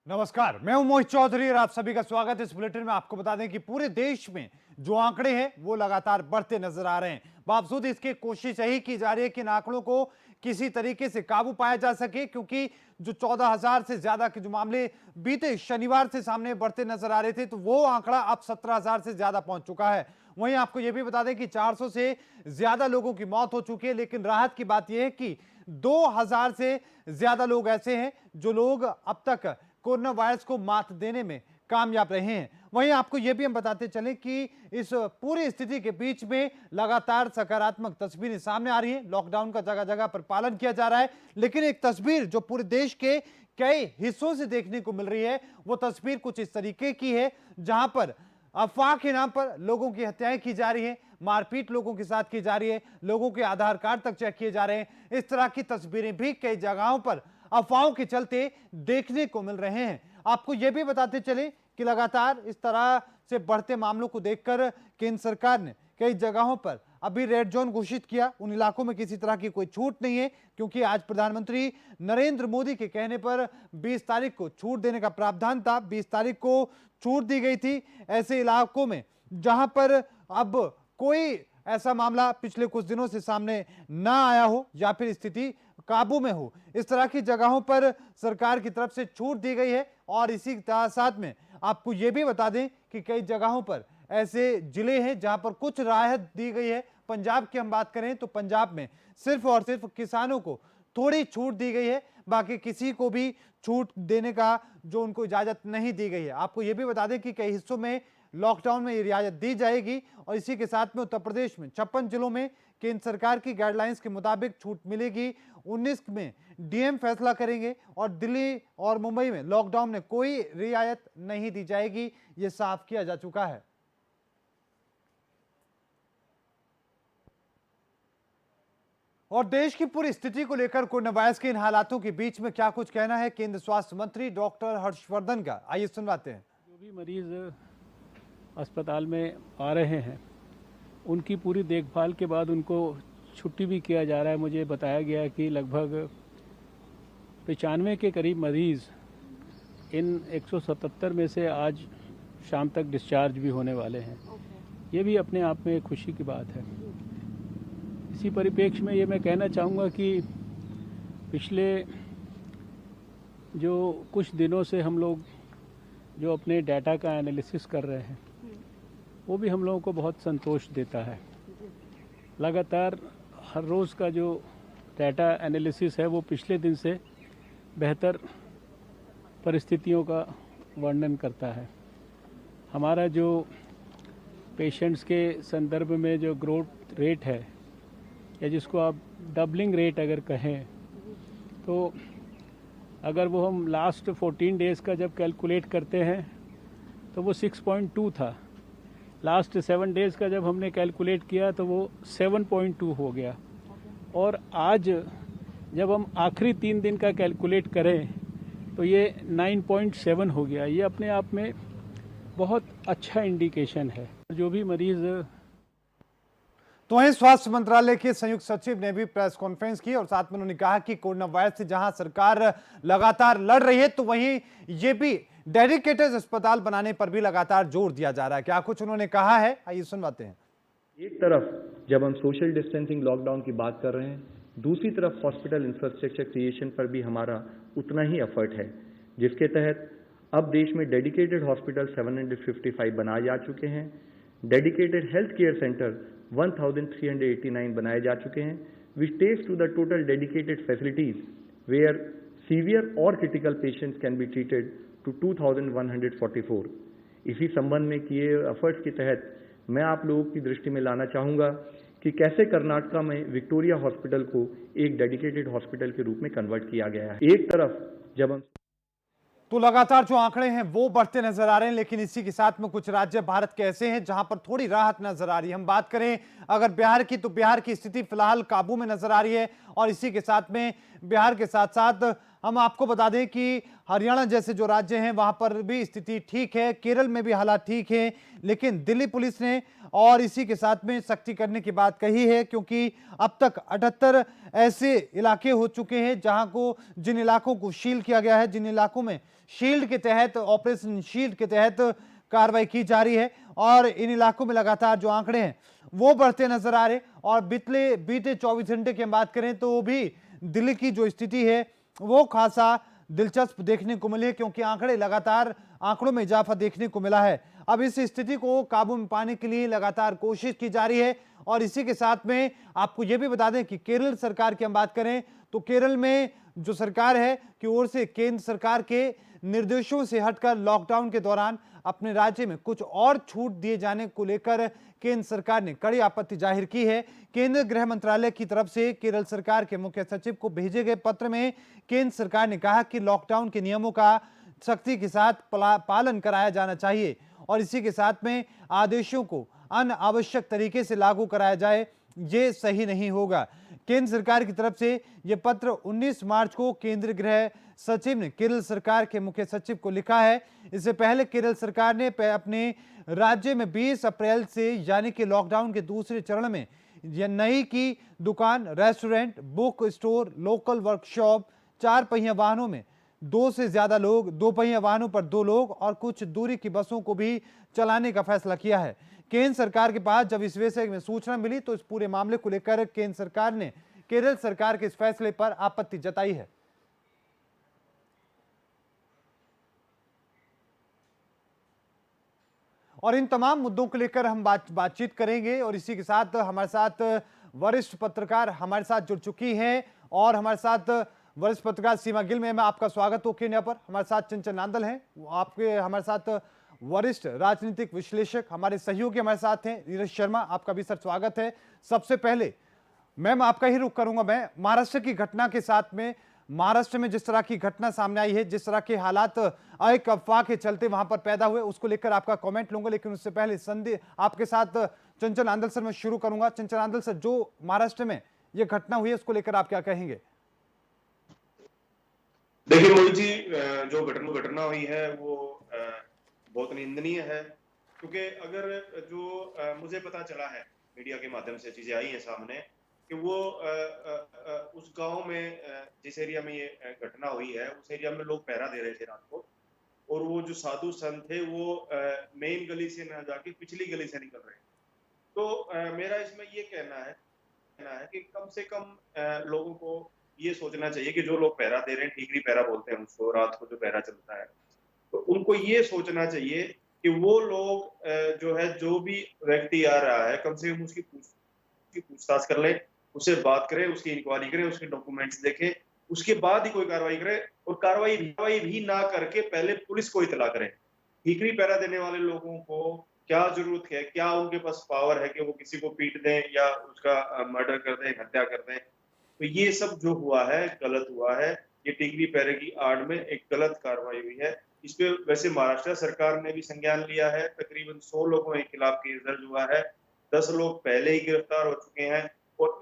नमस्कार, मैं हूं मोहित चौधरी और आप सभी का स्वागत है इस बुलेटिन में। आपको बता दें कि पूरे देश में जो आंकड़े हैं वो लगातार बढ़ते नजर आ रहे हैं। बावजूद इसके कोशिश यही की जा रही है कि इन आंकड़ों को किसी तरीके से काबू पाया जा सके, क्योंकि जो 14,000 से ज्यादा के जो मामले बीते शनिवार से सामने बढ़ते नजर आ रहे थे, तो वो आंकड़ा अब 17,000 से ज्यादा पहुंच चुका है। वहीं आपको यह भी बता दें कि 400 से ज्यादा लोगों की मौत हो चुकी है, लेकिन राहत की बात यह है कि 2,000 से ज्यादा लोग ऐसे हैं जो लोग अब तक कोरोना वायरस को मात देने में कामयाब रहे हैं। वहीं आपको यह भी हम बताते चलें कि इस पूरी स्थिति के बीच में लगातार सकारात्मक तस्वीरें सामने आ रही हैं। लॉकडाउन का जगह जगह पर पालन किया जा रहा है, लेकिन एक तस्वीर जो पूरे देश के कई हिस्सों से देखने को मिल रही है, वो तस्वीर कुछ इस तरीके की है जहां पर अफवाह के नाम पर लोगों की हत्याएं की जा रही है, मारपीट लोगों के साथ की जा रही है, लोगों के आधार कार्ड तक चेक किए जा रहे हैं। इस तरह की तस्वीरें भी कई जगहों पर अफवाहों के चलते देखने को मिल रहे हैं। आपको यह भी बताते चले कि लगातार इस तरह से बढ़ते मामलों को देखकर केंद्र सरकार ने कई जगहों पर अभी रेड जोन घोषित किया। उन इलाकों में किसी तरह की कोई छूट नहीं है, क्योंकि आज प्रधानमंत्री नरेंद्र मोदी के कहने पर 20 तारीख को छूट देने का प्रावधान था। 20 तारीख को छूट दी गई थी ऐसे इलाकों में जहां पर अब कोई ऐसा मामला पिछले कुछ दिनों से सामने ना आया हो या फिर स्थिति काबू में हो। इस तरह की जगहों पर सरकार की तरफ से छूट दी गई है। और इसी साथ में आपको यह भी बता दें कि कई जगहों पर ऐसे जिले हैं जहां पर कुछ राहत दी गई है। पंजाब की हम बात करें तो पंजाब में सिर्फ और सिर्फ किसानों को थोड़ी छूट दी गई है, बाकी किसी को भी छूट देने का जो उनको इजाजत नहीं दी गई है। आपको यह भी बता दें कि कई हिस्सों में लॉकडाउन में रियायत दी जाएगी और इसी के साथ में उत्तर प्रदेश में 56 जिलों में केंद्र सरकार की गाइडलाइंस के मुताबिक छूट मिलेगी। 19 में डीएम फैसला करेंगे और दिल्ली और मुंबई में लॉकडाउन में कोई रियायत नहीं दी जाएगी, यह साफ किया जा चुका है। और देश की पूरी स्थिति को लेकर कोरोना वायरस के इन हालातों के बीच में क्या कुछ कहना है केंद्र स्वास्थ्य मंत्री डॉक्टर हर्षवर्धन का, आइए सुनवाते हैं। जो भी मरीज अस्पताल में आ रहे हैं उनकी पूरी देखभाल के बाद उनको छुट्टी भी किया जा रहा है। मुझे बताया गया है कि लगभग 95 के करीब मरीज इन 177 में से आज शाम तक डिस्चार्ज भी होने वाले हैं। ये भी अपने आप में खुशी की बात है। इसी परिप्रेक्ष्य में ये मैं कहना चाहूँगा कि पिछले जो कुछ दिनों से हम लोग जो अपने डाटा का एनालिसिस कर रहे हैं वो भी हम लोगों को बहुत संतोष देता है। लगातार हर रोज़ का जो डाटा एनालिसिस है वो पिछले दिन से बेहतर परिस्थितियों का वर्णन करता है। हमारा जो पेशेंट्स के संदर्भ में जो ग्रोथ रेट है, या जिसको आप डबलिंग रेट अगर कहें, तो अगर वो हम लास्ट 14 डेज़ का जब कैलकुलेट करते हैं तो वो 6.2 था। लास्ट 7 डेज़ का जब हमने कैलकुलेट किया तो वो 7.2 हो गया। और आज जब हम आखिरी 3 दिन का कैलकुलेट करें तो ये 9.7 हो गया। ये अपने आप में बहुत अच्छा इंडिकेशन है। जो भी मरीज़ तो वहीं स्वास्थ्य मंत्रालय के संयुक्त सचिव ने भी प्रेस कॉन्फ्रेंस की और साथ में उन्होंने कहा कि कोरोना वायरस से जहां सरकार लगातार लड़ रही है, तो वहीं ये भी डेडिकेटेड अस्पताल बनाने पर भी लगातार जोर दिया जा रहा है। क्या कुछ उन्होंने कहा है, आइए सुनवाते हैं। एक तरफ जब हम सोशल डिस्टेंसिंग लॉकडाउन की बात कर रहे हैं, दूसरी तरफ हॉस्पिटल इंफ्रास्ट्रक्चर क्रिएशन पर भी हमारा उतना ही एफर्ट है, जिसके तहत अब देश में डेडिकेटेड हॉस्पिटल 755 बनाए जा चुके हैं। डेडिकेटेड हेल्थ केयर सेंटर 1389 बनाए जा चुके हैं, which takes to the total dedicated facilities where severe or critical patients can be treated to 2144। इसी संबंध में किए एफर्ट्स के तहत मैं आप लोगों की दृष्टि में लाना चाहूँगा कि कैसे कर्नाटका में विक्टोरिया हॉस्पिटल को एक डेडिकेटेड हॉस्पिटल के रूप में कन्वर्ट किया गया है। एक तरफ जब हम तो लगातार जो आंकड़े हैं वो बढ़ते नजर आ रहे हैं, लेकिन इसी के साथ में कुछ राज्य भारत के ऐसे हैं जहां पर थोड़ी राहत नजर आ रही है। हम बात करें अगर बिहार की, तो बिहार की स्थिति फिलहाल काबू में नजर आ रही है। और इसी के साथ में बिहार के साथ साथ हम आपको बता दें कि हरियाणा जैसे जो राज्य हैं वहां पर भी स्थिति ठीक है, केरल में भी हालात ठीक है, लेकिन दिल्ली पुलिस ने और इसी के साथ में सख्ती करने की बात कही है, क्योंकि अब तक 78 ऐसे इलाके हो चुके हैं जहां को जिन इलाकों को शील्ड किया गया है, जिन इलाकों में शील्ड के तहत, ऑपरेशन शील्ड के तहत कार्रवाई की जा रही है, और इन इलाकों में लगातार जो आंकड़े हैं वो बढ़ते नजर आ रहे। और बीते 24 घंटे की हम बात करें तो भी दिल्ली की जो स्थिति है वो खासा दिलचस्प देखने को मिली है, क्योंकि आंकड़ों में इजाफा देखने को मिला है। अब इस स्थिति को काबू में पाने के लिए लगातार कोशिश की जा रही है। और इसी के साथ में आपको यह भी बता दें कि केरल सरकार की हम बात करें तो केरल में जो सरकार है की ओर से केंद्र सरकार के निर्देशों से हटकर लॉकडाउन के दौरान अपने राज्य में कुछ और छूट दिए जाने को लेकर केंद्र सरकार ने कड़ी आपत्ति जाहिर की है। केंद्रीय गृह मंत्रालय की तरफ से केरल सरकार के मुख्य सचिव को भेजे गए पत्र में केंद्र सरकार ने कहा कि लॉकडाउन के नियमों का सख्ती के साथ पालन कराया जाना चाहिए और इसी के साथ में आदेशों को अनावश्यक तरीके से लागू कराया जाए, ये सही नहीं होगा। केंद्र सरकार की तरफ से यह पत्र 19 मार्च को केंद्रीय गृह सचिव ने केरल सरकार के मुख्य सचिव को लिखा है। इससे पहले केरल सरकार ने अपने राज्य में 20 अप्रैल से यानी कि लॉकडाउन के दूसरे चरण में नई की दुकान, restaurant, book store, local workshop, 4 पहिया वाहनों में 2 से ज्यादा लोग, 2 पहिया वाहनों पर 2 लोग और कुछ दूरी की बसों को भी चलाने का फैसला किया है। केंद्र सरकार के पास जब इस विषय में सूचना मिली तो इस पूरे मामले को लेकर केंद्र सरकार ने केरल सरकार के इस फैसले पर आपत्ति जताई है। और इन तमाम मुद्दों को लेकर हम बातचीत करेंगे और इसी के साथ हमारे साथ वरिष्ठ पत्रकार हमारे साथ जुड़ चुकी हैं और हमारे साथ वरिष्ठ पत्रकार सीमा गिल में मैं आपका स्वागत हो केन्या पर। हमारे साथ चंचल नांदल हैं, हमारे साथ वरिष्ठ राजनीतिक विश्लेषक हमारे सहयोगी हमारे साथ हैं नीरज शर्मा, आपका भी सर स्वागत है। सबसे पहले मैम आपका ही रुख करूंगा मैं महाराष्ट्र की घटना के साथ में। महाराष्ट्र में जिस तरह की घटना सामने आई है, जिस तरह के हालात एक अफवाह के चलते वहां पर पैदा हुए, उसको लेकर आपका कमेंट लूंगा, लेकिन उससे पहले आपके साथ चंचल आंदल सर मैं शुरू करूंगा। चंचल आंदल सर, जो महाराष्ट्र में ये घटना हुई है उसको लेकर आप क्या कहेंगे? देखिए मोदी जी, जो घटना हुई है वो बहुत निंदनीय है, क्योंकि अगर जो मुझे पता चला है मीडिया के माध्यम से चीजें आई है सामने कि वो उस गांव में जिस एरिया में ये घटना हुई है उस एरिया में लोग पहरा दे रहे थे रात को, और वो जो साधु संत थे वो मेन गली से ना जाके पिछली गली से निकल रहे हैं। तो मेरा इसमें ये कहना है कि कम से कम लोगों को ये सोचना चाहिए कि जो लोग पहरा दे रहे हैं, ठीकरी पहरा बोलते हैं उसको, रात को जो पहरा चलता है, तो उनको ये सोचना चाहिए कि वो लोग जो है, जो भी व्यक्ति आ रहा है कम से कम उसकी पूछताछ कर लें, उससे बात करें, उसकी इंक्वायरी करें, उसके डॉक्यूमेंट्स देखें, उसके बाद ही कोई कार्रवाई करें, और कार्रवाई भी ना करके पहले पुलिस को इतला करें। ठीकरी पहरा देने वाले लोगों को क्या जरूरत है, क्या उनके पास पावर है कि वो किसी को पीट दें या उसका मर्डर कर दें, हत्या कर दें? तो ये सब जो हुआ है गलत हुआ है। ये टिकरी पहरे की आड़ में एक गलत कार्रवाई हुई है। इस पे वैसे महाराष्ट्र सरकार ने भी संज्ञान लिया है। तकरीबन 100 लोगों के खिलाफ केस दर्ज हुआ है, 10 लोग पहले ही गिरफ्तार हो चुके हैं और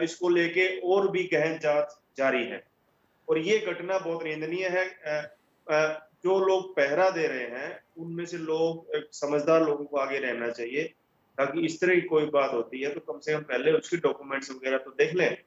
इसको लेके और भी गहन जांच जारी है। और ये घटना बहुत निंदनीय है। जो लोग पहरा दे रहे हैं उनमें से समझदार लोगों को आगे रहना चाहिए, ताकि इस तरह की कोई बात होती है तो कम से कम पहले उसकी डॉक्यूमेंट्स वगैरह तो देख लें।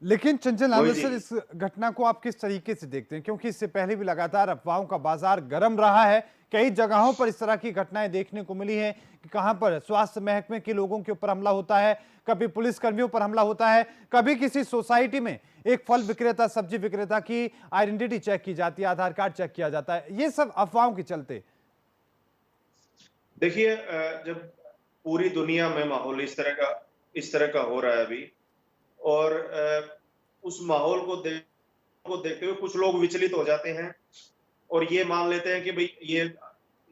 लेकिन चंचल आंदल सर, इस घटना को आप किस तरीके से देखते हैं? क्योंकि इससे पहले भी लगातार अफवाहों का बाजार गर्म रहा है। कई जगहों पर इस तरह की घटनाएं देखने को मिली हैं कि कहां पर स्वास्थ्य महकमे के लोगों के ऊपर हमला होता है, कभी पुलिस कर्मियों पर हमला होता है, कभी किसी सोसाइटी में एक फल विक्रेता, सब्जी विक्रेता की आइडेंटिटी चेक की जाती है, आधार कार्ड चेक किया जाता है, ये सब अफवाहों के चलते। देखिए, जब पूरी दुनिया में माहौल इस तरह का हो रहा है अभी, और उस माहौल को देखते हुए कुछ लोग विचलित हो जाते हैं और ये मान लेते हैं कि भाई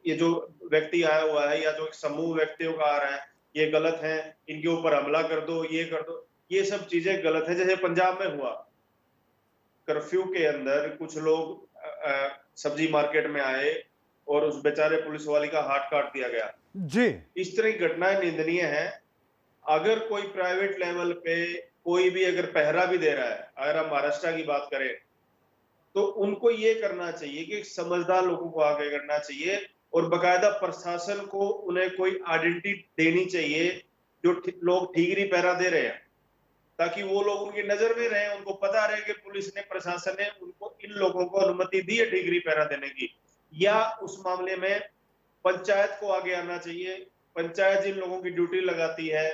ये जो व्यक्ति आया हुआ है या जो एक समूह व्यक्तियों का आ रहा है ये गलत है, इनके ऊपर हमला कर दो, ये कर दो। ये सब चीजें गलत है। जैसे पंजाब में हुआ, कर्फ्यू के अंदर कुछ लोग सब्जी मार्केट में आए और उस बेचारे पुलिस वाले का हाथ काट दिया गया जी। इस तरह की घटनाएं निंदनीय है। अगर कोई प्राइवेट लेवल पे कोई भी अगर पहरा भी दे रहा है, अगर हम महाराष्ट्र की बात करें, तो उनको ये करना चाहिए कि समझदार लोगों को आगे करना चाहिए और बकायदा प्रशासन को उन्हें कोई आइडेंटिटी देनी चाहिए जो लोग ठीकरी पहरा दे रहे हैं, ताकि वो लोग उनकी नजर में रहे, उनको पता रहे कि पुलिस ने, प्रशासन ने उनको, इन लोगों को अनुमति दी है ठीकरी पहरा देने की। या उस मामले में पंचायत को आगे आना चाहिए। पंचायत जिन लोगों की ड्यूटी लगाती है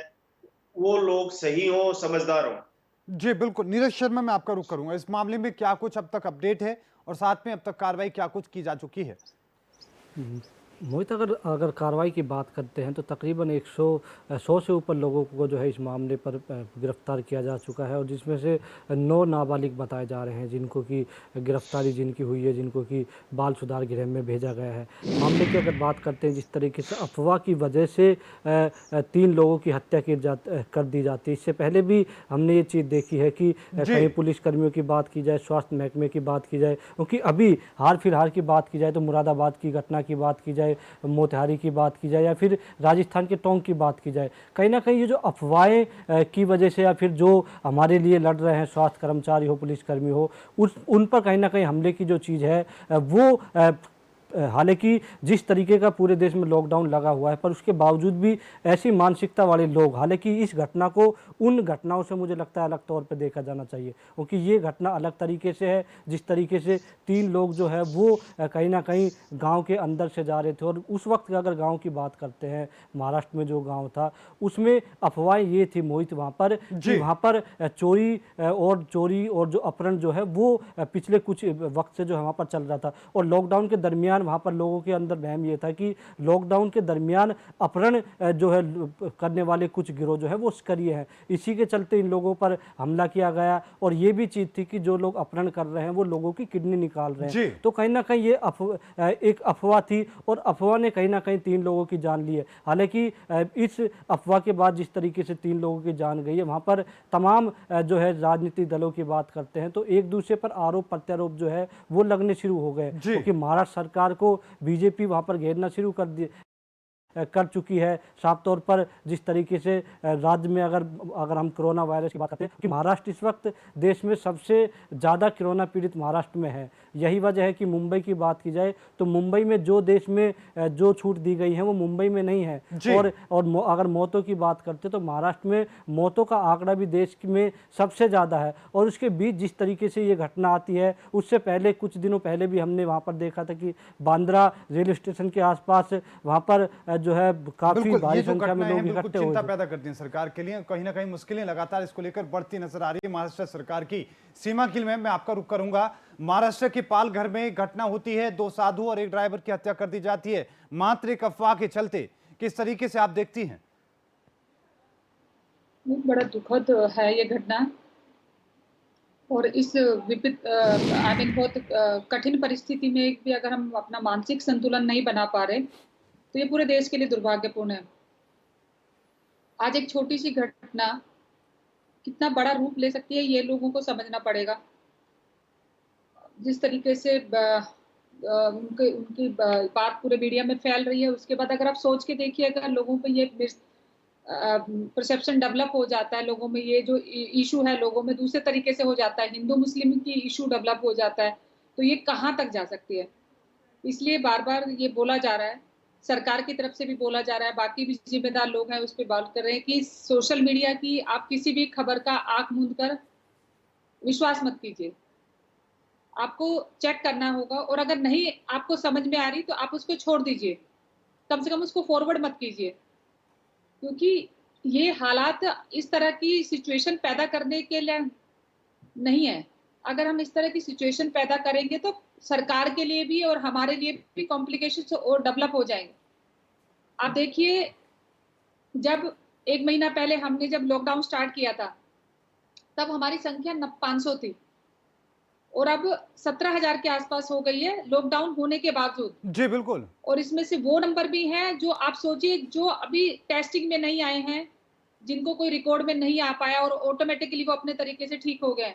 वो लोग सही हो, समझदार हो। जी बिल्कुल, नीरज शर्मा मैं आपका रुख करूंगा। इस मामले में क्या कुछ अब तक अपडेट है और साथ में अब तक कार्रवाई क्या कुछ की जा चुकी है? मोहित, अगर अगर कार्रवाई की बात करते हैं तो तकरीबन 100 से ऊपर लोगों को जो है इस मामले पर गिरफ्तार किया जा चुका है, और जिसमें से 9 नाबालिग बताए जा रहे हैं जिनको की गिरफ्तारी जिनकी हुई है, जिनको कि बाल सुधार गृह में भेजा गया है। मामले की अगर बात करते हैं, जिस तरीके से अफवाह की वजह से 3 लोगों की हत्या कर दी जाती है। इससे पहले भी हमने ये चीज़ देखी है कि कहीं पुलिसकर्मियों की बात की जाए, स्वास्थ्य महकमे की बात की जाए, क्योंकि अभी हाल फिलहाल की बात की जाए तो मुरादाबाद की घटना की बात की जाए, मोतिहारी की बात की जाए, या फिर राजस्थान के टोंक की बात की जाए, कहीं ना कहीं ये जो अफवाहें की वजह से, या फिर जो हमारे लिए लड़ रहे हैं स्वास्थ्य कर्मचारी हो, पुलिसकर्मी हो, उन पर कहीं ना कहीं हमले की जो चीज़ है वो हालांकि जिस तरीके का पूरे देश में लॉकडाउन लगा हुआ है, पर उसके बावजूद भी ऐसी मानसिकता वाले लोग, हालांकि इस घटना को उन घटनाओं से मुझे लगता है अलग तौर पे देखा जाना चाहिए, क्योंकि ये घटना अलग तरीके से है। जिस तरीके से 3 लोग जो है वो कहीं ना कहीं गांव के अंदर से जा रहे थे, और उस वक्त का अगर गांव की बात करते हैं, महाराष्ट्र में जो गांव था उसमें अफवाहें ये थी मोहित वहाँ पर कि वहाँ पर चोरी और जो अपहरण जो है वो पिछले कुछ वक्त से जो है वहाँ पर चल रहा था। और लॉकडाउन के दरमियान वहाँ पर लोगों के अंदर वहम ये था कि लॉकडाउन के दरमियान अपहरण जो है करने वाले कुछ गिरोह जो है वो सक्रिय हैं। इसी के चलते इन लोगों पर हमला किया गया, और ये भी चीज़ थी कि जो लोग अपहरण कर रहे हैं वो लोगों की किडनी निकाल रहे हैं। तो कहीं ना कहीं ये एक अफवाह थी, और अफवाह ने कहीं ना कहीं 3 लोगों की जान ली है। हालांकि इस अफवाह के बाद जिस तरीके से 3 लोगों की जान गई है, वहाँ पर तमाम जो है राजनीतिक दलों की बात करते हैं तो एक दूसरे पर आरोप प्रत्यारोप जो है वो लगने शुरू हो गए, क्योंकि महाराष्ट्र सरकार को बीजेपी वहाँ पर घेरना शुरू कर चुकी है। साफ तौर पर जिस तरीके से राज्य में अगर हम कोरोना वायरस की बात करते हैं कि महाराष्ट्र इस वक्त देश में सबसे ज़्यादा कोरोना पीड़ित महाराष्ट्र में है। यही वजह है कि मुंबई की बात की जाए तो मुंबई में जो देश में जो छूट दी गई है वो मुंबई में नहीं है, और अगर मौतों की बात करते तो महाराष्ट्र में मौतों का आंकड़ा भी देश में सबसे ज़्यादा है। और उसके बीच जिस तरीके से ये घटना आती है, उससे पहले कुछ दिनों पहले भी हमने वहाँ पर देखा था कि बांद्रा रेलवे स्टेशन के आसपास वहाँ पर जो है काफी भारी संख्या में लोग इकट्ठे हुए। चिंता पैदा करती हैं सरकार के लिए, कहीं ना कहीं मुश्किलें लगातार इसको लेकर बढ़ती नजर आ रही है महाराष्ट्र सरकार की। सीमा गिल में मैं आपका रुख करूंगा। महाराष्ट्र के पालघर में एक घटना होती है, 2 साधु और एक ड्राइवर की हत्या कर दी जाती है मात्र एक अफवाह के चलते। किस तरीके से आप देखती हैं? बड़ा दुखद है ये घटना, और इस बहुत कठिन परिस्थिति में भी अगर हम अपना मानसिक संतुलन नहीं बना पा रहे तो ये पूरे देश के लिए दुर्भाग्यपूर्ण है। आज एक छोटी सी घटना कितना बड़ा रूप ले सकती है ये लोगों को समझना पड़ेगा। जिस तरीके से उनकी बात पूरे मीडिया में फैल रही है, उसके बाद अगर आप सोच के देखिए, अगर लोगों पे ये परसेप्शन डेवलप हो जाता है, लोगों में ये जो इशू है लोगों में दूसरे तरीके से हो जाता है, हिंदू मुस्लिम की इशू डेवलप हो जाता है, तो ये कहाँ तक जा सकती है। इसलिए बार बार ये बोला जा रहा है, सरकार की तरफ से भी बोला जा रहा है, बाकी भी जिम्मेदार लोग हैं उस पर बात कर रहे हैं कि सोशल मीडिया की आप किसी भी खबर का आंख मूंद कर विश्वास मत कीजिए। आपको चेक करना होगा, और अगर नहीं आपको समझ में आ रही तो आप उसको छोड़ दीजिए, कम से कम उसको फॉरवर्ड मत कीजिए, क्योंकि ये हालात इस तरह की सिचुएशन पैदा करने के लिए नहीं है। अगर हम इस तरह की सिचुएशन पैदा करेंगे तो सरकार के लिए भी और हमारे लिए भी कॉम्प्लिकेशंस और डेवलप हो जाएंगे। आप देखिए, जब 1 महीना पहले हमने जब लॉकडाउन स्टार्ट किया था तब हमारी संख्या 500 थी, और अब 17,000 के आसपास हो गई है लॉकडाउन होने के बावजूद। जी बिल्कुल। और इसमें से वो नंबर भी हैं जो आप सोचिए जो अभी टेस्टिंग में नहीं आए हैं, जिनको कोई रिकॉर्ड में नहीं आ पाया और ऑटोमेटिकली वो अपने तरीके से ठीक हो गए।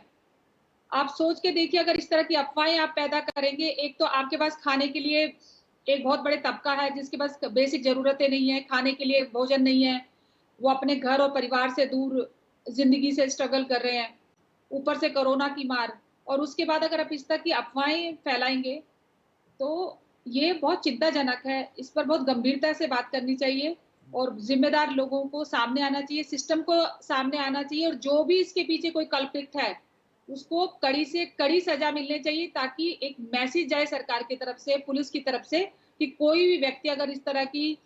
आप सोच के देखिए, अगर इस तरह की अफवाहें आप पैदा करेंगे, एक तो आपके पास खाने के लिए एक बहुत बड़े तबका है जिसके पास बेसिक जरूरतें नहीं है, खाने के लिए भोजन नहीं है, वो अपने घर और परिवार से दूर जिंदगी से स्ट्रगल कर रहे हैं, ऊपर से कोरोना की मार, और उसके बाद अगर आप इस तरह की अफवाहें फैलाएंगे तो ये बहुत चिंताजनक है। इस पर बहुत गंभीरता से बात करनी चाहिए और जिम्मेदार लोगों को सामने आना चाहिए, सिस्टम को सामने आना चाहिए, और जो भी इसके पीछे कोई कल्प्रिट है उसको कड़ी से कड़ी सजा मिलनी चाहिए, ताकि एक मैसेज जाए सरकार की तरफ से, पुलिस की तरफ से, कि कोई भी व्यक्ति अगर इस तरह की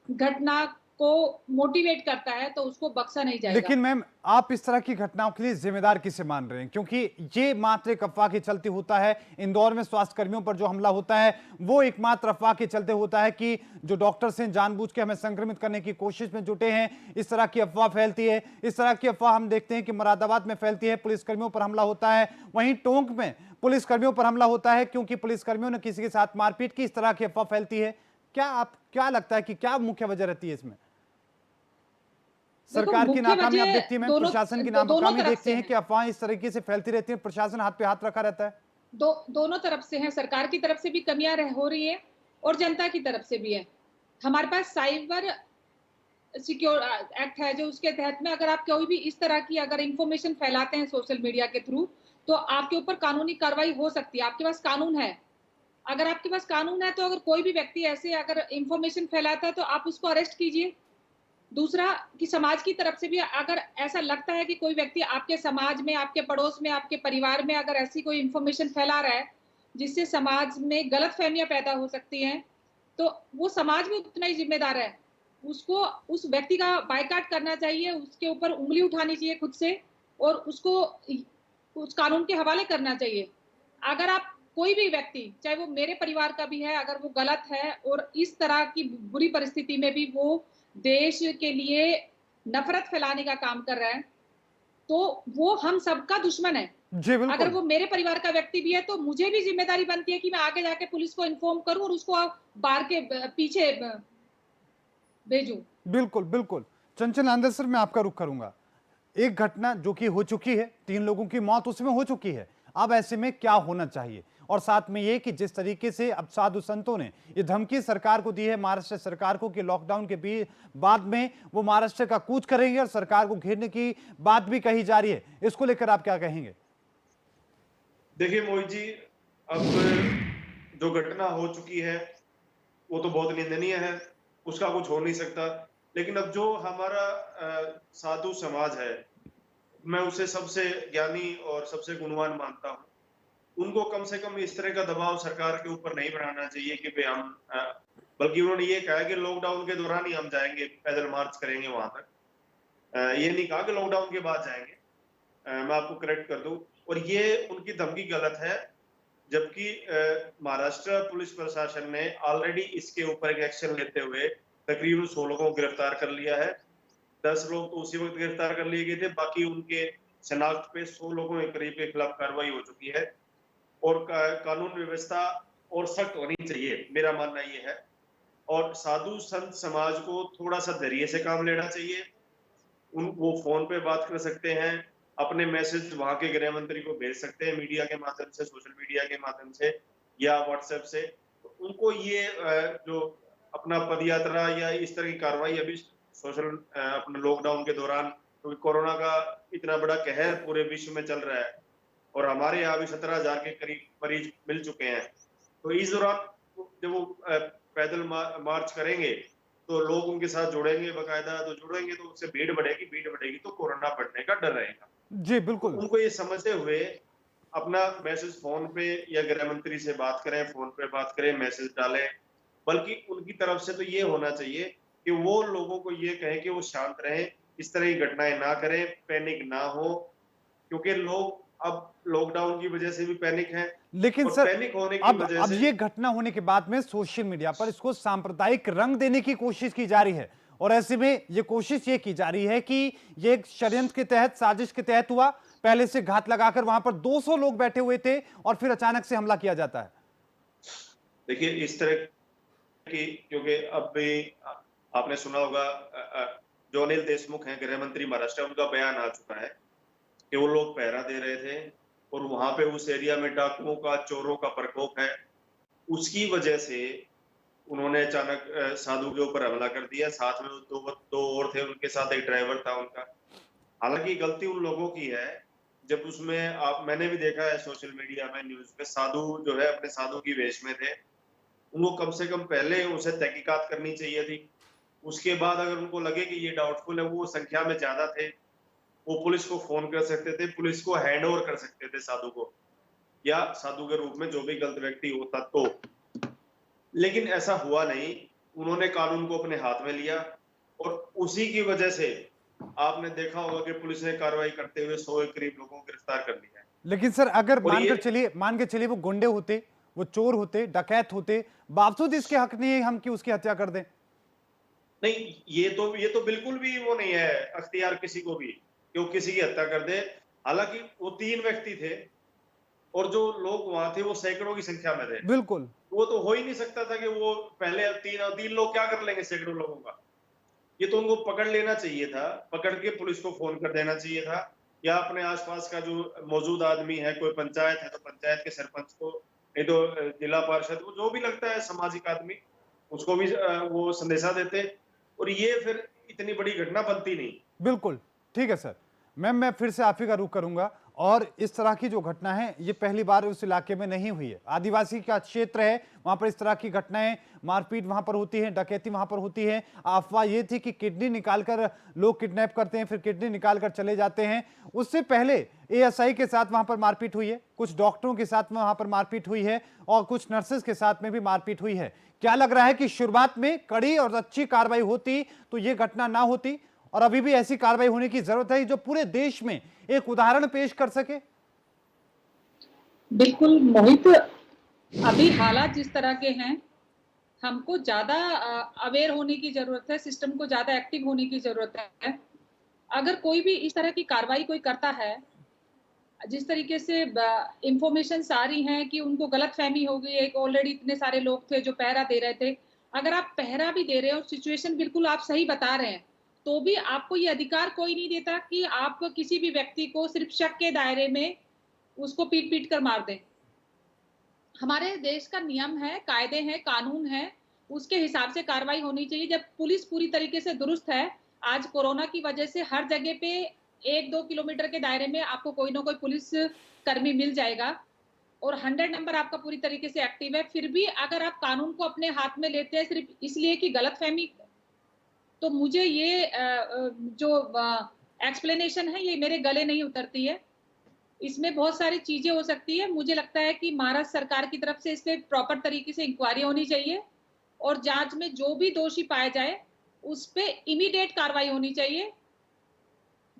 घटना को मोटिवेट करता है तो उसको बख्शा नहीं जाएगा। लेकिन मैम, आप इस तरह की घटनाओं के लिए जिम्मेदार किसे मान रहे हैं? क्योंकि ये मात्र एक अफवाह के चलते होता है। इंदौर में स्वास्थ्य कर्मियों पर जो हमला होता है वो एकमात्र अफवाह के चलते होता है कि जो डॉक्टर्स हैं जानबूझ के हमें संक्रमित करने की कोशिश में जुटे हैं, इस तरह की अफवाह फैलती है। इस तरह की अफवाह हम देखते हैं कि मुरादाबाद में फैलती है, पुलिसकर्मियों पर हमला होता है। वहीं टोंक में पुलिसकर्मियों पर हमला होता है क्योंकि पुलिसकर्मियों ने किसी के साथ मारपीट की। इस तरह की अफवाह फैलती है। क्या लगता है कि क्या मुख्य वजह रहती है इसमें? सरकार की नाकामी आप देखती है, प्रशासन की नाकामी देखती हैं कि अफवाहें इस तरीके से फैलती रहती हैं, प्रशासन हाथ पे हाथ रखा रहता है? दोनों तरफ से हैं, सरकार की तरफ से भी कमियां हो रही है और जनता की तरफ से भी है। हमारे पास साइबर सिक्योर एक्ट है, जो उसके तहत में अगर आप कोई भी इस तरह की अगर इंफॉर्मेशन फैलाते हैं सोशल मीडिया के थ्रू, तो आपके ऊपर कानूनी कार्रवाई हो सकती है। आपके पास कानून है। अगर आपके पास कानून है तो अगर कोई भी व्यक्ति ऐसे अगर इंफॉर्मेशन फैलाता है तो आप उसको अरेस्ट कीजिए। दूसरा कि समाज की तरफ से भी अगर ऐसा लगता है कि कोई व्यक्ति आपके समाज में, आपके पड़ोस में, आपके परिवार में अगर ऐसी कोई इंफॉर्मेशन फैला रहा है जिससे समाज में गलतफहमियां पैदा हो सकती हैं, तो वो समाज भी उतना ही जिम्मेदार है। उसको उस व्यक्ति का बायकॉट करना चाहिए, उसके ऊपर उंगली उठानी चाहिए खुद से, और उसको उस कानून के हवाले करना चाहिए। अगर आप कोई भी व्यक्ति, चाहे वो मेरे परिवार का भी है, अगर वो गलत है और इस तरह की बुरी परिस्थिति में भी वो देश के लिए नफरत फैलाने का काम कर रहा है, तो वो हम सबका दुश्मन है। जी बिल्कुल। अगर वो मेरे परिवार का व्यक्ति भी है तो मुझे भी जिम्मेदारी बनती है कि मैं आगे जाके पुलिस को इन्फॉर्म करूं और उसको बाहर के पीछे भेजूं। बिल्कुल बिल्कुल। चंचल आनंद सर, मैं आपका रुख करूंगा। एक घटना जो कि हो चुकी है, 3 लोगों की मौत उसमें हो चुकी है। अब ऐसे में क्या होना चाहिए? और साथ में ये कि जिस तरीके से अब साधु संतों ने ये धमकी सरकार को दी है, महाराष्ट्र सरकार को, कि लॉकडाउन के बाद में वो महाराष्ट्र का कूच करेंगे और सरकार को घेरने की बात भी कही जा रही है, इसको लेकर आप क्या कहेंगे? देखिए मोहित जी, अब जो घटना हो चुकी है वो तो बहुत निंदनीय है, उसका कुछ हो नहीं सकता। लेकिन अब जो हमारा साधु समाज है, मैं उसे सबसे ज्ञानी और सबसे गुणवान मानता हूँ। उनको कम से कम इस तरह का दबाव सरकार के ऊपर नहीं बनाना चाहिए कि भाई हम बल्कि उन्होंने ये कहा कि लॉकडाउन के दौरान ही हम जाएंगे, पैदल मार्च करेंगे वहां तक। ये नहीं कहा कि लॉकडाउन के बाद जाएंगे। मैं आपको करेक्ट कर दूं, और ये उनकी धमकी गलत है। जबकि महाराष्ट्र पुलिस प्रशासन ने ऑलरेडी इसके ऊपर एक एक्शन लेते हुए तकरीबन 100 लोगों को गिरफ्तार कर लिया है। 10 लोग तो उसी वक्त गिरफ्तार कर लिए गए थे, बाकी उनके शनाख्त पे 100 लोगों के करीब के खिलाफ कार्रवाई हो चुकी है। और कानून व्यवस्था और सख्त होनी चाहिए, मेरा मानना ये है। और साधु संत समाज को थोड़ा सा धैर्य से काम लेना चाहिए। वो फोन पे बात कर सकते हैं, अपने मैसेज वहां के गृह मंत्री को भेज सकते हैं मीडिया के माध्यम से, सोशल मीडिया के माध्यम से या व्हाट्सएप से। तो उनको ये जो अपना पदयात्रा या इस तरह की कार्रवाई अभी सोशल अपने लॉकडाउन के दौरान, क्योंकि कोरोना का इतना बड़ा कहर पूरे विश्व में चल रहा है और हमारे यहाँ भी 17,000 के करीब मरीज मिल चुके हैं, तो इस दौरान जब वो पैदल मार्च करेंगे तो लोग उनके साथ जुड़ेंगे, बाकायदा तो जुड़ेंगे तो उससे भीड़ बढ़ेगी तो कोरोना बढ़ने का डर रहेगा। जी बिल्कुल। उनको ये समझते हुए अपना मैसेज फोन पे या गृह मंत्री से बात करें, फोन पे बात करें, मैसेज डालें। बल्कि उनकी तरफ से तो ये होना चाहिए कि वो लोगों को ये कहें कि वो शांत रहें, इस तरह की घटनाएं ना करें, पैनिक ना हो, क्योंकि लोग अब लॉकडाउन की वजह से भी पैनिक हैं। लेकिन और सर, पैनिक होने की अब वजह से ये घटना होने के बाद में सोशल मीडिया पर इसको सांप्रदायिक रंग देने की कोशिश की जा रही है, और ऐसे में ये कोशिश ये की जा रही है कि ये एक षड्यंत्र के तहत, साजिश के तहत हुआ। पहले से घात लगाकर वहां पर 200 लोग बैठे हुए थे और फिर अचानक से हमला किया जाता है। देखिए इस तरह की, क्योंकि अब भी आपने सुना होगा जो अनिल देशमुख हैं गृह मंत्री महाराष्ट्र, उनका बयान आ चुका है कि वो लोग पहरा दे रहे थे और वहां पे उस एरिया में डाकुओं का, चोरों का प्रकोप है, उसकी वजह से उन्होंने अचानक साधु के ऊपर हमला कर दिया। साथ में दो और थे, उनके साथ एक ड्राइवर था उनका। हालांकि गलती उन लोगों की है जब उसमें मैंने भी देखा है सोशल मीडिया में, न्यूज पे, साधु जो है अपने साधु की वेश में थे। उनको कम से कम पहले उसे तहकीकात करनी चाहिए थी। उसके बाद अगर उनको लगे कि ये डाउटफुल है, वो संख्या में ज्यादा थे, वो पुलिस को फोन कर सकते थे, पुलिस को हैंड ओवर कर सकते थे साधु को, या साधु के रूप में जो भी गलत व्यक्ति होता तो। लेकिन ऐसा हुआ नहीं। उन्होंने कानून को अपने हाथ में लिया और उसी की वजह से आपने देखा होगा कि पुलिस ने कार्रवाई करते हुए 100 के करीब लोगों को गिरफ्तार कर लिया है। लेकिन सर अगर और मान के चलिए वो गुंडे होते, वो चोर होते, डकैत होते, बावजूद इसके हक नहीं है हम कि उसकी हत्या कर दें। नहीं, ये तो बिल्कुल भी वो नहीं है अख्तियार किसी को भी कि वो किसी की हत्या कर दे। हालांकि वो 3 व्यक्ति थे और जो लोग वहां थे वो सैकड़ों की संख्या में थे। बिल्कुल, वो तो हो ही नहीं सकता था कि वो पहले तीन लोग क्या कर लेंगे सैकड़ों लोगों का। ये तो उनको पकड़ लेना चाहिए था, पकड़ के पुलिस को फोन कर देना चाहिए था, या अपने आसपास का जो मौजूद आदमी है, कोई पंचायत है तो पंचायत के सरपंच को, नहीं तो जिला पार्षद को, जो भी लगता है सामाजिक आदमी, उसको भी वो संदेशा देते और ये फिर इतनी बड़ी घटना बनती नहीं। बिल्कुल ठीक है सर। मैम मैं फिर से आप ही का रुख करूंगा, और इस तरह की जो घटना है ये पहली बार उस इलाके में नहीं हुई है। आदिवासी का क्षेत्र है, वहां पर इस तरह की घटनाएं, मारपीट वहां पर होती है, डकैती वहां पर होती है। अफवाह ये थी कि किडनी निकालकर लोग किडनैप करते हैं, फिर किडनी निकालकर चले जाते हैं। उससे पहले एएसआई के साथ वहां पर मारपीट हुई है, कुछ डॉक्टरों के साथ वहां पर मारपीट हुई है, और कुछ नर्सेस के साथ में भी मारपीट हुई है। क्या लग रहा है कि शुरुआत में कड़ी और अच्छी कार्रवाई होती तो ये घटना ना होती, और अभी भी ऐसी कार्रवाई होने की जरूरत है जो पूरे देश में एक उदाहरण पेश कर सके? बिल्कुल मोहित, अभी हालात जिस तरह के हैं, हमको ज्यादा अवेयर होने की जरूरत है, सिस्टम को ज्यादा एक्टिव होने की जरूरत है। अगर कोई भी इस तरह की कार्रवाई कोई करता है, जिस तरीके से इंफॉर्मेशन आ रही हैं कि उनको गलतफहमी हो गई है, ऑलरेडी इतने सारे लोग थे जो पहरा दे रहे थे। अगर आप पहरा भी दे रहे हो, सिचुएशन बिल्कुल आप सही बता रहे हैं, तो भी आपको ये अधिकार कोई नहीं देता कि आप किसी भी व्यक्ति को सिर्फ शक के दायरे में उसको पीट कर मार दें। हमारे देश का नियम है, कायदे हैं, कानून है, उसके हिसाब से कार्रवाई होनी चाहिए। जब पुलिस पूरी तरीके से दुरुस्त है, आज कोरोना की वजह से हर जगह पे 1-2 किलोमीटर के दायरे में आपको कोई ना कोई पुलिस कर्मी मिल जाएगा और 100 नंबर आपका पूरी तरीके से एक्टिव है। फिर भी अगर आप कानून को अपने हाथ में लेते हैं सिर्फ इसलिए कि गलतफहमी, तो मुझे ये जो एक्सप्लेनेशन है ये मेरे गले नहीं उतरती है। इसमें बहुत सारी चीजें हो सकती है। मुझे लगता है कि महाराष्ट्र सरकार की तरफ से इस पे प्रॉपर तरीके से इंक्वायरी होनी चाहिए और जांच में जो भी दोषी पाया जाए उस पे इमीडिएट कार्रवाई होनी चाहिए,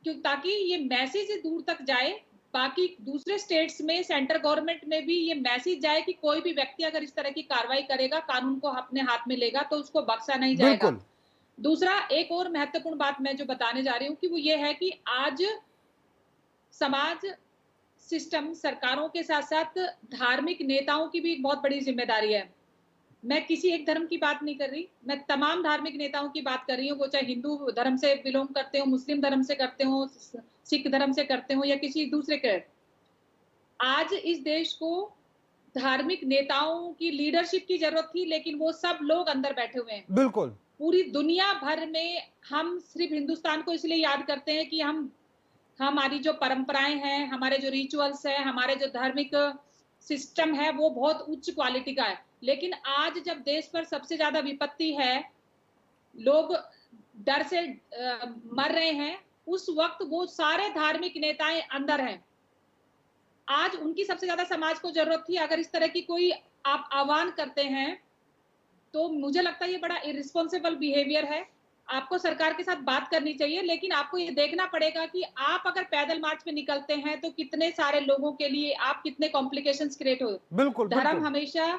क्योंकि ताकि ये मैसेज दूर तक जाए, बाकी दूसरे स्टेट्स में, सेंट्रल गवर्नमेंट में भी ये मैसेज जाए कि कोई भी व्यक्ति अगर इस तरह की कार्रवाई करेगा, कानून को अपने हाथ में लेगा, तो उसको बख्शा नहीं जाएगा। दूसरा, एक और महत्वपूर्ण बात मैं जो बताने जा रही हूँ कि वो ये है कि आज समाज, सिस्टम, सरकारों के साथ साथ धार्मिक नेताओं की भी एक बहुत बड़ी जिम्मेदारी है। मैं किसी एक धर्म की बात नहीं कर रही, मैं तमाम धार्मिक नेताओं की बात कर रही हूँ, वो चाहे हिंदू धर्म से बिलोंग करते हो, मुस्लिम धर्म से करते हो, सिख धर्म से करते हो या किसी दूसरे के। आज इस देश को धार्मिक नेताओं की लीडरशिप की जरूरत थी, लेकिन वो सब लोग अंदर बैठे हुए हैं। बिल्कुल, पूरी दुनिया भर में हम सिर्फ हिंदुस्तान को इसलिए याद करते हैं कि हमारी जो परंपराएं हैं, हमारे जो रिचुअल्स हैं, हमारे जो धार्मिक सिस्टम है, वो बहुत उच्च क्वालिटी का है। लेकिन आज जब देश पर सबसे ज्यादा विपत्ति है, लोग डर से मर रहे हैं, उस वक्त वो सारे धार्मिक नेताएं अंदर हैं। आज उनकी सबसे ज्यादा समाज को जरूरत थी। अगर इस तरह की कोई आप आह्वान करते हैं तो मुझे लगता है ये बड़ा इररिस्पॉन्सिबल बिहेवियर है। आपको सरकार के साथ बात करनी चाहिए, लेकिन आपको ये देखना पड़ेगा कि आप अगर पैदल मार्च पे निकलते हैं तो कितने सारे लोगों के लिए आप कितने कॉम्प्लिकेशंस क्रिएट हो। बिल्कुल, धर्म हमेशा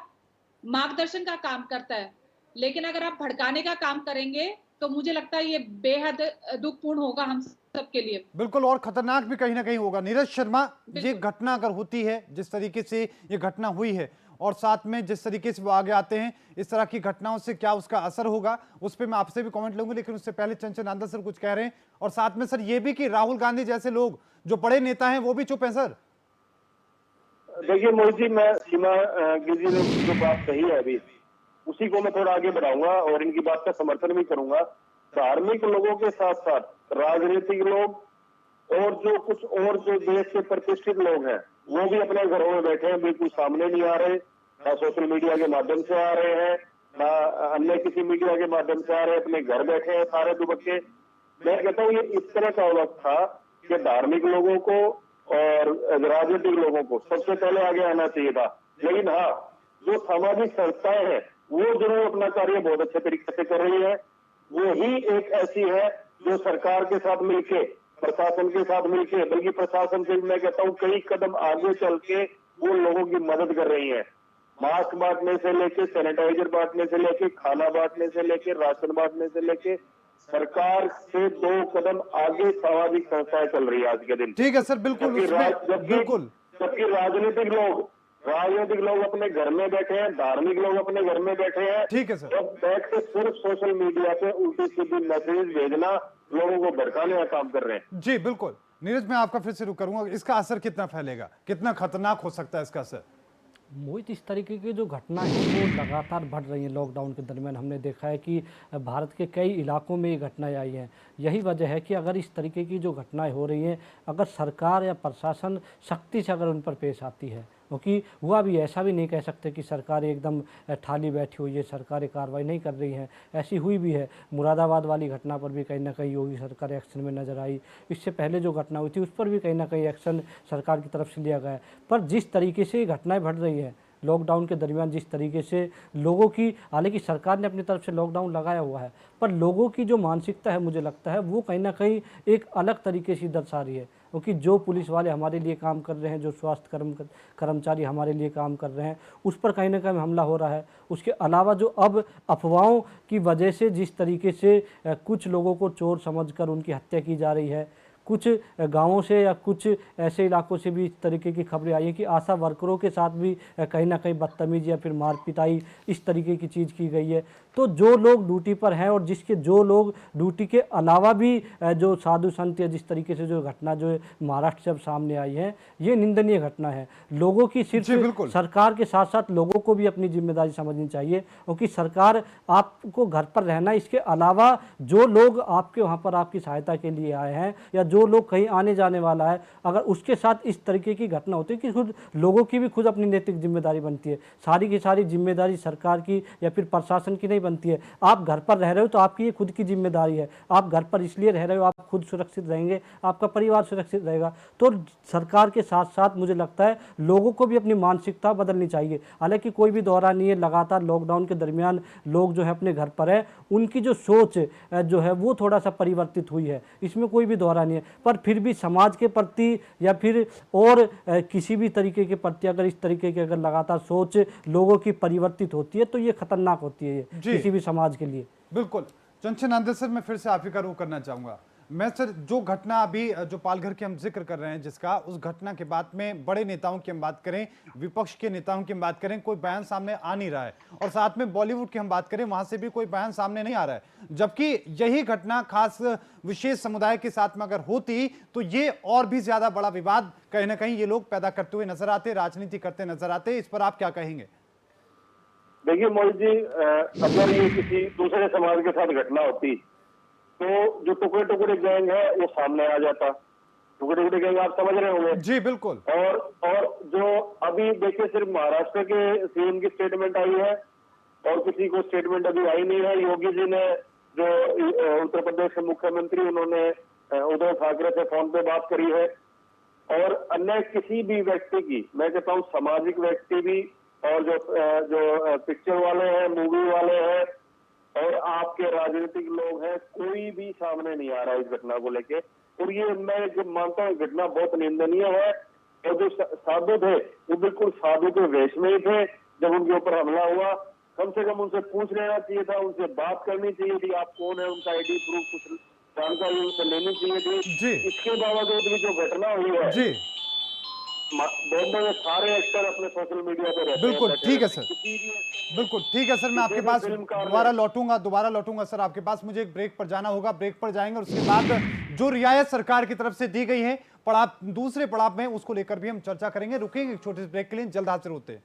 मार्गदर्शन का काम करता है, लेकिन अगर आप भड़काने का काम करेंगे तो मुझे लगता है ये बेहद दुखपूर्ण होगा हम सबके लिए। बिल्कुल, और खतरनाक भी कहीं ना कहीं होगा। नीरज शर्मा, ये घटना अगर होती है जिस तरीके से ये घटना हुई है, और साथ में जिस तरीके से वो आगे आते हैं, इस तरह की घटनाओं से क्या उसका असर होगा, उस पर मैं आपसे भी कमेंट लूंगा। लेकिन उससे पहले चंचल आनंद सर कुछ कह रहे हैं, और साथ में सर ये भी कि राहुल गांधी जैसे लोग जो बड़े नेता हैं वो भी चुप हैं। सर देखिए मोहित जी, मैं सीमा गिर जी ने जो बात कही है अभी, उसी को मैं थोड़ा आगे बढ़ाऊंगा और इनकी बात का समर्थन भी करूंगा। धार्मिक लोगों के साथ साथ राजनीतिक लोग और जो कुछ और जो देश के प्रतिष्ठित लोग हैं वो भी अपने घरों में बैठे हैं, बिल्कुल सामने नहीं आ रहे, ना सोशल मीडिया के माध्यम से आ रहे हैं, ना अन्य किसी मीडिया के माध्यम से आ रहे हैं, अपने घर बैठे हैं सारे दुबके। मैं कहता हूँ ये इस तरह का वक्त था कि धार्मिक लोगों को और राजनीतिक लोगों को सबसे पहले आगे आना चाहिए था। लेकिन हाँ, जो सामाजिक संस्थाएं हैं वो जरूर अपना कार्य बहुत अच्छे तरीके से कर रही है। वो ही एक ऐसी है जो सरकार के साथ मिलके, प्रशासन के साथ मिलके, बल्कि प्रशासन से मैं कहता हूँ कई कदम आगे चल के वो लोगों की मदद कर रही है। मास्क बांटने से लेके, सैनिटाइजर बांटने से लेके, खाना बांटने से लेके, राशन बांटने से लेके, सरकार से 2 कदम आगे सामाजिक संस्थाएं चल रही है आज के दिन। ठीक है सर, बिल्कुल बिल्कुल। जबकि राजनीतिक लोग अपने घर में बैठे हैं, धार्मिक लोग अपने घर में बैठे हैं। ठीक है सर। अब बैठ के सिर्फ सोशल मीडिया पे उल्टी सीधी मैसेज भेजना, लोगों को भड़काने का काम कर रहे हैं। जी बिल्कुल। नीरज, मैं आपका फिर से रुक करूंगा, इसका असर कितना फैलेगा, कितना खतरनाक हो सकता है इसका असर? मोहित, इस तरीके की जो घटना है वो लगातार बढ़ रही है। लॉकडाउन के दरमियान हमने देखा है कि भारत के कई इलाकों में ये घटनाएं आई हैं। यही वजह है कि अगर इस तरीके की जो घटनाएं हो रही हैं, अगर सरकार या प्रशासन सख्ती से अगर उन पर पेश आती है, क्योंकि हुआ भी ऐसा भी नहीं कह सकते कि सरकार एकदम ठाली बैठी हुई है, सरकारें कार्रवाई नहीं कर रही हैं, ऐसी हुई भी है। मुरादाबाद वाली घटना पर भी कहीं ना कहीं योगी सरकार एक्शन में नजर आई। इससे पहले जो घटना हुई थी उस पर भी कहीं ना कहीं एक्शन सरकार की तरफ से लिया गया है। पर जिस तरीके से घटनाएं बढ़ रही हैं लॉकडाउन के दरमियान, जिस तरीके से लोगों की, हालांकि सरकार ने अपनी तरफ से लॉकडाउन लगाया हुआ है, पर लोगों की जो मानसिकता है मुझे लगता है वो कहीं ना कहीं एक अलग तरीके से दर्शा रही है। क्योंकि जो पुलिस वाले हमारे लिए काम कर रहे हैं, जो स्वास्थ्य कर्मचारी हमारे लिए काम कर रहे हैं, उस पर कहीं ना कहीं हमला हो रहा है। उसके अलावा जो अब अफवाहों की वजह से जिस तरीके से कुछ लोगों को चोर समझकर उनकी हत्या की जा रही है, कुछ गांवों से या कुछ ऐसे इलाकों से भी इस तरीके की खबरें आई हैं कि आशा वर्करों के साथ भी कहीं ना कहीं बदतमीजी या फिर मार पिटाई इस तरीके की चीज़ की गई है। तो जो लोग ड्यूटी पर हैं और जो लोग ड्यूटी के अलावा भी जो साधु संत या जिस तरीके से जो घटना जो महाराष्ट्र से अब सामने आई है, ये निंदनीय घटना है। लोगों की सिर्फ सरकार के साथ साथ लोगों को भी अपनी जिम्मेदारी समझनी चाहिए, क्योंकि सरकार आपको घर पर रहना, इसके अलावा जो लोग आपके वहाँ पर आपकी सहायता के लिए आए हैं या जो लोग कहीं आने जाने वाला है, अगर उसके साथ इस तरीके की घटना होती है कि खुद लोगों की भी खुद अपनी नैतिक जिम्मेदारी बनती है। सारी की सारी जिम्मेदारी सरकार की या फिर प्रशासन की नहीं बनती है। आप घर पर रह रहे हो तो आपकी ये खुद की जिम्मेदारी है। आप घर पर इसलिए रह रहे हो, आप खुद सुरक्षित रहेंगे, आपका परिवार सुरक्षित रहेगा। तो सरकार के साथ साथ मुझे लगता है लोगों को भी अपनी मानसिकता बदलनी चाहिए। हालांकि कोई भी दौरा नहीं है, लगातार लॉकडाउन के दरमियान लोग जो है अपने घर पर है, उनकी जो सोच जो है वो थोड़ा सा परिवर्तित हुई है, इसमें कोई भी दौरा नहीं है। पर फिर भी समाज के प्रति या फिर और किसी भी तरीके के प्रति अगर इस तरीके की अगर लगातार सोच लोगों की परिवर्तित होती है तो ये खतरनाक होती है किसी भी समाज के लिए। बिल्कुल। चंचन आनंद सर, मैं फिर से आप ही का रुख करना चाहूंगा। मैं सर, जो घटना अभी जो पालघर की हम जिक्र कर रहे हैं जिसका, उस घटना के बाद में बड़े नेताओं की हम बात करें, विपक्ष के नेताओं की हम बात करें, कोई बयान सामने आ नहीं रहा है। और साथ में बॉलीवुड की हम बात करें, वहां से भी कोई बयान सामने नहीं आ रहा है। जबकि यही घटना खास विशेष समुदाय के साथ में अगर होती तो ये और भी ज्यादा बड़ा विवाद कहीं ना कहीं ये लोग पैदा करते हुए नजर आते, राजनीति करते नजर आते। इस पर आप क्या कहेंगे? देखिए मोहित जी, अगर ये किसी दूसरे समाज के साथ घटना होती तो जो टुकड़े टुकड़े गैंग है वो सामने आ जाता। टुकड़े टुकड़े गैंग आप समझ रहे होंगे। जी बिल्कुल। और जो अभी देखिए सिर्फ महाराष्ट्र के सीएम की स्टेटमेंट आई है और किसी को स्टेटमेंट अभी आई नहीं है। योगी जी ने, जो उत्तर प्रदेश के मुख्यमंत्री, उन्होंने उद्धव ठाकरे से फोन पे बात करी है। और अन्य किसी भी व्यक्ति की, मैं कहता हूँ सामाजिक व्यक्ति भी और जो पिक्चर वाले हैं, मूवी वाले हैं और आपके राजनीतिक लोग हैं, कोई भी सामने नहीं आ रहा है इस घटना को लेके। और ये मैं जो मानता हूँ घटना बहुत निंदनीय है। और जो साधु थे वो बिल्कुल साधु के वेश में ही थे जब उनके ऊपर हमला हुआ। कम से कम उनसे पूछ लेना चाहिए था, उनसे बात करनी चाहिए थी, आप कौन है, उनका आईडी प्रूफ कुछ जानकारी उनसे लेनी चाहिए थी। इसके बावजूद भी जो घटना हुई है जी, बॉम्बे में सारे एक्टर अपने सोशल मीडिया पे रहते हैं। बिल्कुल ठीक है सर, बिल्कुल ठीक है सर। मैं आपके पास दोबारा लौटूंगा सर आपके पास। मुझे एक ब्रेक पर जाना होगा, ब्रेक पर जाएंगे और उसके बाद जो रियायत सरकार की तरफ से दी गई है पड़ाव, दूसरे पड़ाव में, उसको लेकर भी हम चर्चा करेंगे। रुकेंगे एक छोटे से ब्रेक के लिए, जल्द हाजिर होते हैं।